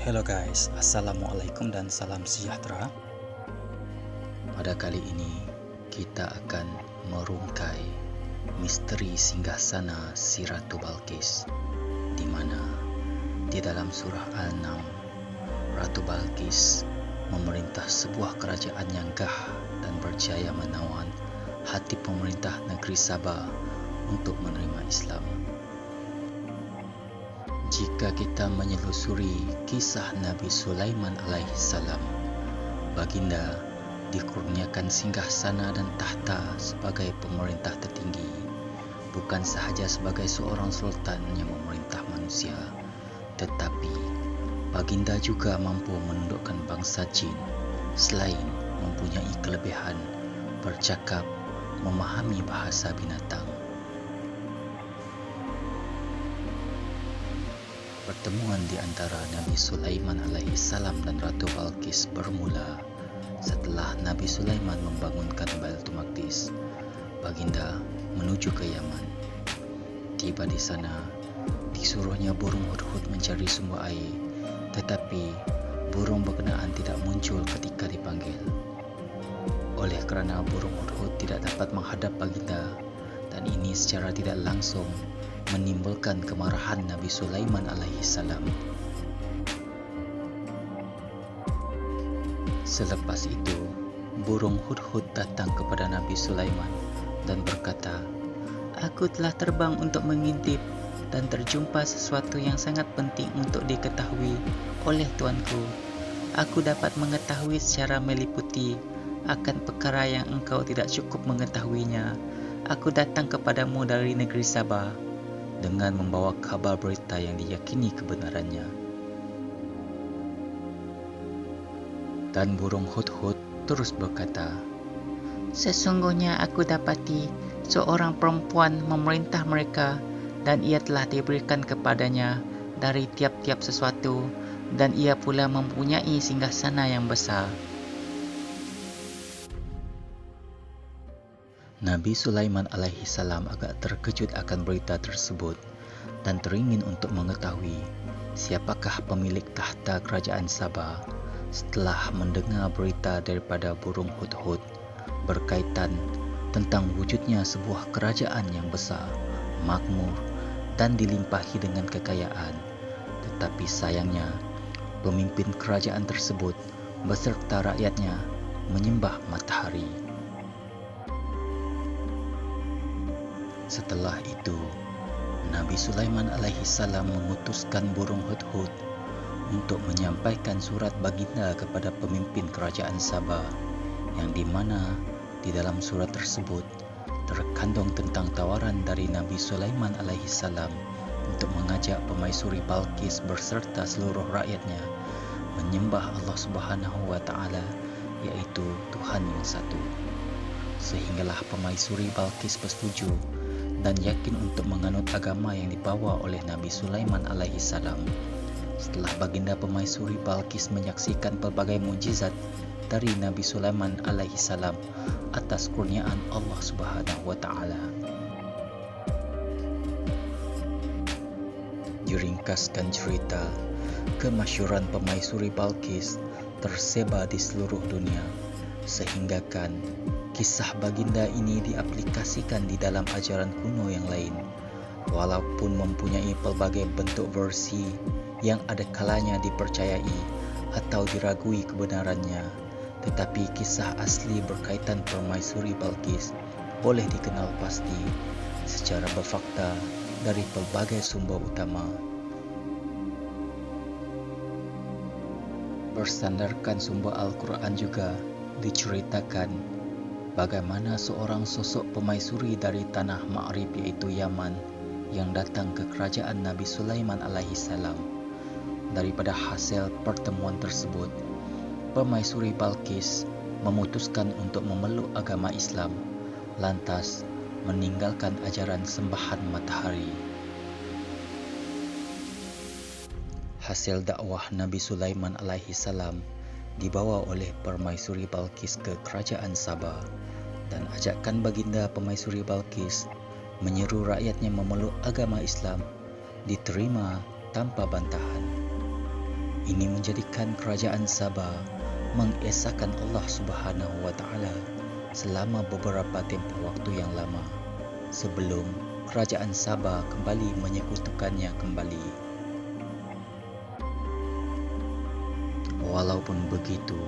Hello guys, Assalamualaikum dan salam sejahtera. Pada kali ini kita akan merungkai misteri singgasana si Ratu Balqis, di mana di dalam surah Al-An'am Ratu Balqis memerintah sebuah kerajaan yang gagah dan berjaya menawan hati pemerintah negeri Sabah untuk menerima Islam. Jika kita menyelusuri kisah Nabi Sulaiman alaihissalam, baginda dikurniakan singgasana dan tahta sebagai pemerintah tertinggi, bukan sahaja sebagai seorang sultan yang memerintah manusia, tetapi baginda juga mampu menundukkan bangsa jin selain mempunyai kelebihan bercakap, memahami bahasa binatang. Pertemuan di antara Nabi Sulaiman alaihissalam dan Ratu Balqis bermula setelah Nabi Sulaiman membangunkan Baitul Maqdis. Baginda menuju ke Yaman. Tiba di sana, disuruhnya burung hudhud mencari sumber air, tetapi burung berkenaan tidak muncul ketika dipanggil. Oleh kerana burung hudhud tidak dapat menghadap baginda, dan ini secara tidak langsung menimbulkan kemarahan Nabi Sulaiman alaihissalam. Selepas itu, burung hudhud datang kepada Nabi Sulaiman dan berkata, "Aku telah terbang untuk mengintip dan terjumpa sesuatu yang sangat penting untuk diketahui oleh tuanku. Aku dapat mengetahui secara meliputi akan perkara yang engkau tidak cukup mengetahuinya. Aku datang kepadamu dari negeri Sabah dengan membawa kabar berita yang diyakini kebenarannya." Dan burung hudhud terus berkata, "Sesungguhnya aku dapati seorang perempuan memerintah mereka, dan ia telah diberikan kepadanya dari tiap-tiap sesuatu, dan ia pula mempunyai singgasana yang besar." Nabi Sulaiman alaihissalam agak terkejut akan berita tersebut dan teringin untuk mengetahui siapakah pemilik tahta kerajaan Sabah setelah mendengar berita daripada burung hudhud berkaitan tentang wujudnya sebuah kerajaan yang besar, makmur dan dilimpahi dengan kekayaan. Tetapi sayangnya, pemimpin kerajaan tersebut beserta rakyatnya menyembah matahari. Setelah itu, Nabi Sulaiman alaihissalam mengutuskan burung hudhud untuk menyampaikan surat baginda kepada pemimpin kerajaan Sabah, yang di mana di dalam surat tersebut terkandung tentang tawaran dari Nabi Sulaiman alaihissalam untuk mengajak Permaisuri Balqis berserta seluruh rakyatnya menyembah Allah Subhanahu wa taala, yaitu Tuhan yang satu. Sehinggalah Permaisuri Balqis bersetuju dan yakin untuk menganut agama yang dibawa oleh Nabi Sulaiman alaihissalam. Setelah baginda Permaisuri Balqis menyaksikan pelbagai mukjizat dari Nabi Sulaiman alaihissalam atas kurniaan Allah Subhanahu wa taala. Diringkaskan cerita, kemasyhuran Permaisuri Balqis tersebar di seluruh dunia, sehinggakan kisah baginda ini diaplikasikan di dalam ajaran kuno yang lain. Walaupun mempunyai pelbagai bentuk versi yang ada kalanya dipercayai atau diragui kebenarannya, tetapi kisah asli berkaitan Permaisuri Balqis boleh dikenal pasti secara berfakta dari pelbagai sumber utama. Bersandarkan sumber Al-Quran juga diceritakan bagaimana seorang sosok pemaisuri dari tanah Ma'rib iaitu Yaman yang datang ke kerajaan Nabi Sulaiman alaihissalam. Daripada hasil pertemuan tersebut, Permaisuri Balqis memutuskan untuk memeluk agama Islam, lantas meninggalkan ajaran sembahan matahari. Hasil dakwah Nabi Sulaiman alaihissalam dibawa oleh Permaisuri Balqis ke kerajaan Sabah, dan ajakan baginda Permaisuri Balqis menyeru rakyatnya memeluk agama Islam diterima tanpa bantahan. Ini menjadikan kerajaan Sabah mengesahkan Allah Subhanahu wa Ta'ala selama beberapa tempoh waktu yang lama sebelum kerajaan Sabah kembali menyekutukannya kembali. Walaupun begitu,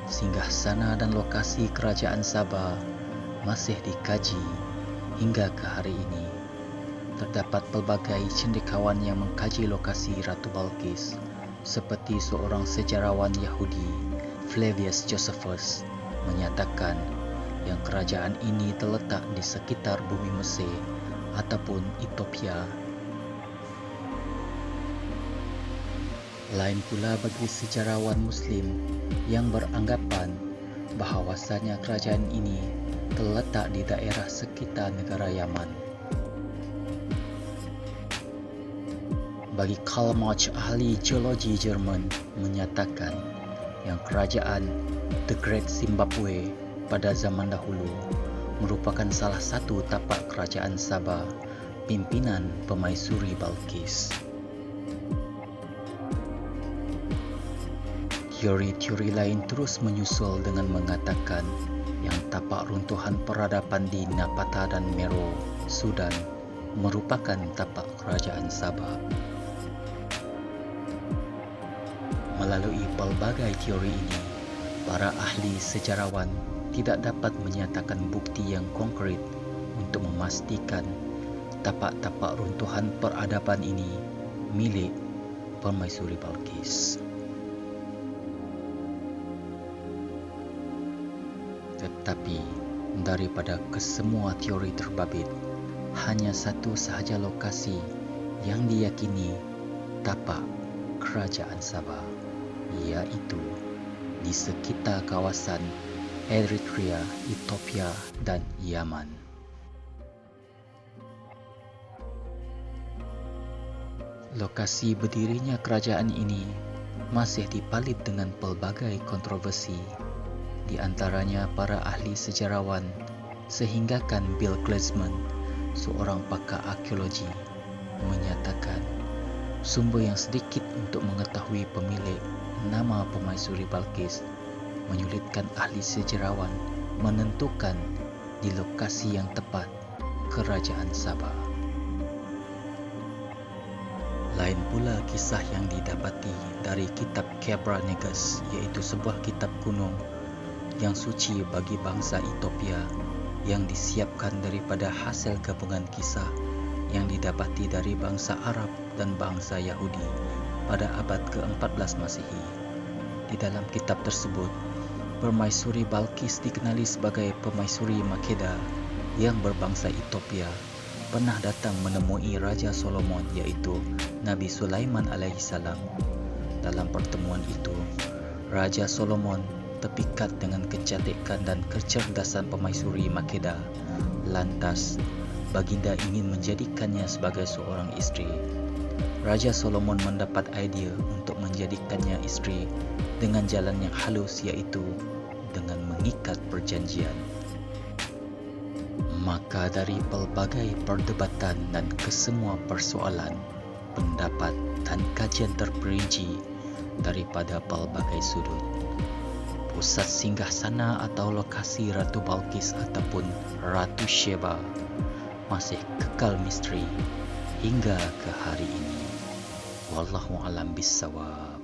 singgahsana dan lokasi kerajaan Sabah masih dikaji hingga ke hari ini. Terdapat pelbagai cendekiawan yang mengkaji lokasi Ratu Balqis, seperti seorang sejarawan Yahudi, Flavius Josephus, menyatakan yang kerajaan ini terletak di sekitar bumi Mesir ataupun Ethiopia. Lain pula bagi sejarawan Muslim yang beranggapan bahawasanya kerajaan ini terletak di daerah sekitar negara Yaman. Bagi Karl Marx, ahli geologi Jerman, menyatakan yang kerajaan The Great Zimbabwe pada zaman dahulu merupakan salah satu tapak kerajaan Sabah pimpinan Permaisuri Balqis. Teori-teori lain terus menyusul dengan mengatakan yang tapak runtuhan peradaban di Napata dan Meroe, Sudan merupakan tapak kerajaan Sabah. Melalui pelbagai teori ini, para ahli sejarawan tidak dapat menyatakan bukti yang konkret untuk memastikan tapak-tapak runtuhan peradaban ini milik Permaisuri Balqis. Tetapi daripada kesemua teori terbabit, hanya satu sahaja lokasi yang diyakini tapak kerajaan Sabah, iaitu di sekitar kawasan Eritrea, Ethiopia dan Yaman. Lokasi berdirinya kerajaan ini masih dipalit dengan pelbagai kontroversi, di antaranya para ahli sejarawan sehinggakan Bill Glazman, seorang pakar arkeologi, menyatakan sumber yang sedikit untuk mengetahui pemilik nama Permaisuri Balqis menyulitkan ahli sejarawan menentukan di lokasi yang tepat kerajaan Sabah. Lain pula kisah yang didapati dari kitab Kebra Negus, iaitu sebuah kitab kuno yang suci bagi bangsa Ethiopia yang disiapkan daripada hasil gabungan kisah yang didapati dari bangsa Arab dan bangsa Yahudi pada abad ke-14 Masihi. Di dalam kitab tersebut, Permaisuri Balqis dikenali sebagai Permaisuri Makeda yang berbangsa Ethiopia pernah datang menemui Raja Solomon, iaitu Nabi Sulaiman alaihissalam. Dalam pertemuan itu, Raja Solomon terpikat dengan kecantikan dan kecerdasan Permaisuri Makeda. Lantas, baginda ingin menjadikannya sebagai seorang isteri. Raja Solomon mendapat idea untuk menjadikannya isteri dengan jalan yang halus, iaitu dengan mengikat perjanjian. Maka dari pelbagai perdebatan dan kesemua persoalan, pendapat dan kajian terperinci daripada pelbagai sudut, pusat singgahsana atau lokasi Ratu Balqis ataupun Ratu Sheba masih kekal misteri hingga ke hari ini. Wallahu a'lam bissawab.